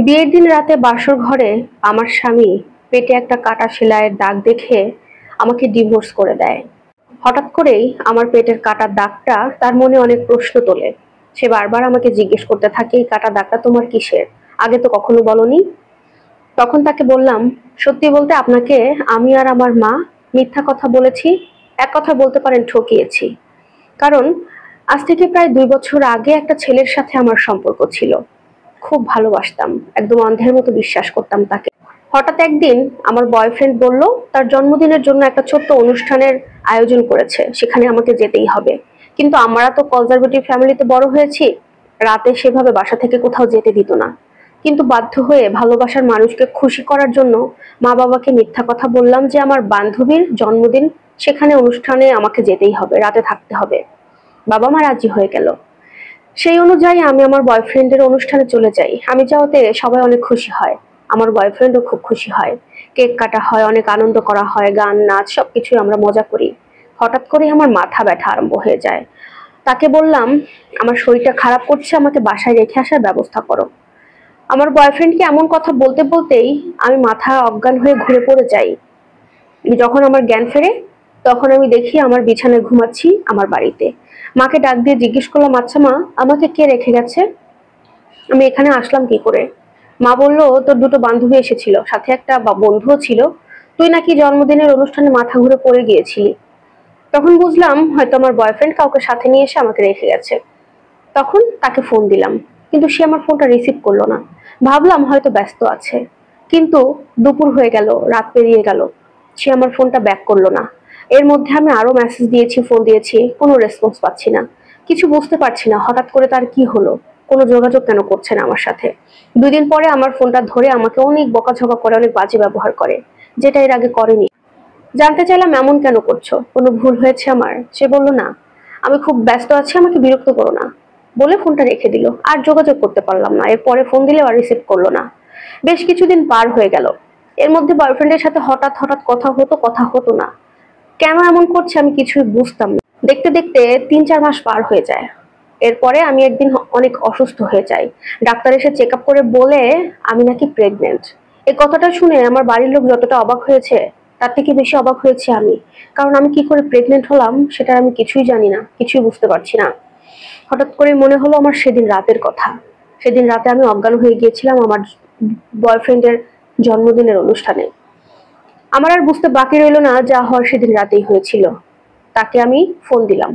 বিয়ের দিন রাতে বাসর ঘরে আমার স্বামী পেটে একটা কাটা সেলাইয়ের দাগ দেখে আমাকে ডিভোর্স করে দেয়। হঠাৎ করেই আমার পেটের কাটা দাগটা তার মনে অনেক প্রশ্ন তোলে। সে বারবার আমাকে জিজ্ঞেস করতে থাকে, এই কাটা দাগটা তোমার কিসের? আগে তো কখনো বলনি। তখন তাকে বললাম, সত্যি বলতে আপনাকে আমি আর আমার মা মিথ্যা কথা বলেছি, এক কথা বলতে পারেন ঠকিয়েছি। কারণ আজ থেকে প্রায় 2 বছর আগে একটা ছেলের সাথে আমার সম্পর্ক ছিল। খুব ভালোবাসতাম, একদম অন্ধের মতো বিশ্বাস করতাম তাকে। হঠাৎ একদিন আমার বয়ফ্রেন্ড বলল তার জন্মদিনের জন্য একটা ছোট্ট অনুষ্ঠানের আয়োজন করেছে, সেখানে আমাকে যেতেই হবে। কিন্তু আমরা তো কনজারভেটিভ ফ্যামিলিতে বড় হয়েছি, রাতে সেভাবে বাসা থেকে কোথাও যেতে দিত না। কিন্তু বাধ্য হয়ে ভালোবাসার মানুষকে খুশি করার জন্য মা বাবাকে মিথ্যা কথা বললাম যে আমার বান্ধবীর জন্মদিন, সেখানে অনুষ্ঠানে আমাকে যেতেই হবে, রাতে থাকতে হবে। বাবা মা রাজি হয়ে গেল। সেই অনুযায়ী আমি আমার বয়ফ্রেন্ডের অনুষ্ঠানে চলে যাই। আমি যাওয়াতে সবাই অনেক খুশি হয়, আমার বয়ফ্রেন্ডও খুব খুশি হয়। কেক কাটা হয়, অনেক আনন্দ করা হয়, গান নাচ সবকিছুই আমরা মজা করি। হঠাৎ করে আমার মাথা ব্যথা আরম্ভ হয়ে যায়। তাকে বললাম, আমার শরীরটা খারাপ করছে, আমাকে বাসায় রেখে আসার ব্যবস্থা করো। আমার বয়ফ্রেন্ডকে এমন কথা বলতে বলতেই আমি মাথা অজ্ঞান হয়ে ঘুরে পড়ে যাই। যখন আমার জ্ঞান ফেরে তখন আমি দেখি আমার বিছানায় ঘুমাচ্ছি আমার বাড়িতে। মাকে ডাক দিয়ে জিজ্ঞেস করলাম, আচ্ছা মা, আমাকে কে রেখে গেছে? আমি এখানে আসলাম কি করে? মা বলল, তোর দুটো বান্ধবী এসেছিল, সাথে একটা বন্ধুও ছিল। তুই নাকি জন্মদিনের অনুষ্ঠানে মাথা ঘুরে পড়ে গিয়েছিলি। তখন বুঝলাম হয়তো আমার বয়ফ্রেন্ড কাউকে সাথে নিয়ে এসে আমাকে রেখে গেছে। তখন তাকে ফোন দিলাম, কিন্তু সে আমার ফোনটা রিসিভ করলো না। ভাবলাম হয়তো ব্যস্ত আছে। কিন্তু দুপুর হয়ে গেল, রাত পেরিয়ে গেল, সে আমার ফোনটা ব্যাক করলো না। এর মধ্যে আমি আরো মেসেজ দিয়েছি, ফোন দিয়েছি, কোনো রেসপন্স পাচ্ছি না। কিছু বুঝতে পারছি না হঠাৎ করে তার কি হলো, কোনো যোগাযোগ কেন করছে না আমার সাথে। 2 দিন পরে আমার ফোনটা ধরে আমাকে অনেক বকাঝকা করে, অনেক বাজে ব্যবহার করে, যেটা এর আগে করেনি। জানতে চাইলাম এমন কেন করছো, কোনো ভুল হয়েছে আমার? সে বলল না, আমি খুব ব্যস্ত আছি, আমাকে বিরক্ত করো না, বলে ফোনটা রেখে দিল। আর যোগাযোগ করতে পারলাম না, এরপরে ফোন দিলেও আর রিসিভ করলো না। বেশ কিছুদিন পার হয়ে গেল। এর মধ্যে বয়ফ্রেন্ডের সাথে হঠাৎ হঠাৎ কথা হতো না। কেন এমন করছে আমি কিছুই বুঝতাম না। দেখতে দেখতে 3-4 মাস পার হয়ে যায়। এরপরে আমি একদিন অনেক অসুস্থ হয়ে যাই। ডাক্তার এসে চেক আপ করে বলে আমি নাকি প্রেগনেন্ট। এই কথাটা শুনে আমার বাড়ির লোক যতটা অবাক হয়েছে, তার থেকে বেশি অবাক হয়েছি আমি। কারণ আমি কি করে প্রেগনেন্ট হলাম সেটা আমি কিছুই জানি না, কিছুই বুঝতে পারছি না। হঠাৎ করে মনে হলো আমার সেদিন রাতের কথা। সেদিন রাতে আমি অজ্ঞান হয়ে গিয়েছিলাম আমার বয়ফ্রেন্ডের জন্মদিনের অনুষ্ঠানে। আমার আর বুঝতে বাকি রইল না, যা হওয়ার সেদিন রাতেই হয়েছিল। তাকে আমি ফোন দিলাম,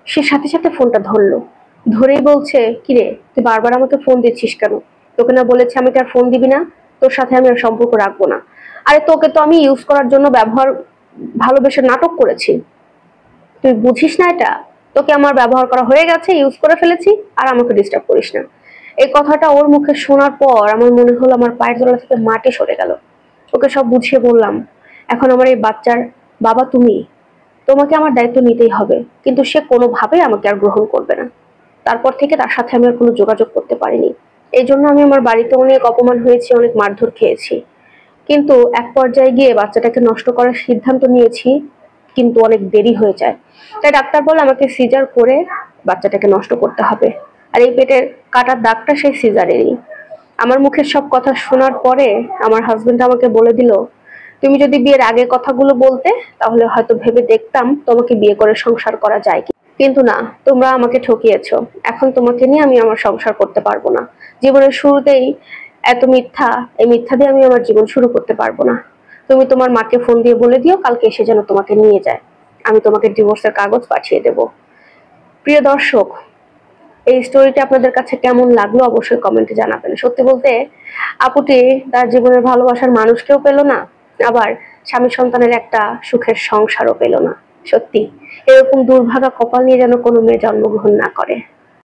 সে সাথে সাথে ফোনটা ধরলো। ধরেই বলছে, কিরে তুই বারবার আমাকে ফোন দিচ্ছিস কেন? তোকে না বলেছি আমাকে আর ফোন দিবি না, তোর সাথে আমি আর সম্পর্ক রাখবো না। আরে তোকে তো আমি ইউজ করার জন্য ভালোবেসে নাটক করেছি, তুই বুঝিস না এটা? তোকে আমার ব্যবহার করা হয়ে গেছে, ইউজ করে ফেলেছি, আর আমাকে ডিস্টার্ব করিস না। এই কথাটা ওর মুখে শোনার পর আমার মনে হলো আমার পায়ের তলা থেকে মাটি সরে গেল। ওকে সব বুঝিয়ে বললাম, এখন আমার এই বাচ্চার বাবা তুমি, তোমাকে আমার দায়িত্ব নিতেই হবে। কিন্তু সে কোনোভাবেই আমাকে আর গ্রহণ করবে না। তারপর থেকে তার সাথে আমি আর কোনো যোগাযোগ করতে পারিনি। এই জন্য আমি আমার বাড়িতে অনেক অপমান হয়েছি, অনেক মারধর খেয়েছি। কিন্তু এক পর্যায়ে গিয়ে বাচ্চাটাকে নষ্ট করার সিদ্ধান্ত নিয়েছি, কিন্তু অনেক দেরি হয়ে যায়। তাই ডাক্তার বলে আমাকে সিজার করে বাচ্চাটাকে নষ্ট করতে হবে। আর এই পেটের কাটার দাগটা সেই সিজারেরই। আমার মুখের সব কথা শোনার পরে আমার হাজবেন্ড আমাকে বলে দিল, তুমি যদি বিয়ের আগে কথাগুলো বলতে তাহলে হয়তো ভেবে দেখতাম তোমাকে বিয়ে করে সংসার করা যায় কি। কিন্তু না, তোমরা আমাকে ঠকিয়েছো। এখন তোমাকে নিয়ে আমি আমার সংসার করতে পারবো না। জীবনের শুরুতেই এত মিথ্যা, এই মিথ্যা দিয়ে আমি আমার জীবন শুরু করতে পারবো না। তুমি তোমার মাকে ফোন দিয়ে বলে দিও কালকে এসে যেন তোমাকে নিয়ে যায়, আমি তোমাকে ডিভোর্সের কাগজ পাঠিয়ে দেব। প্রিয় দর্শক, এই স্টোরিটা আপনাদের কাছে কেমন লাগলো অবশ্যই কমেন্টে জানাবেন। সত্যি বলতে আপুটি তার জীবনের ভালোবাসার মানুষকেও পেল না, আবার স্বামী সন্তানের একটা সুখের সংসারও পেল না। সত্যি এরকম দুর্ভাগা কপাল নিয়ে যেন কোনো মেয়ে জন্মগ্রহণ না করে।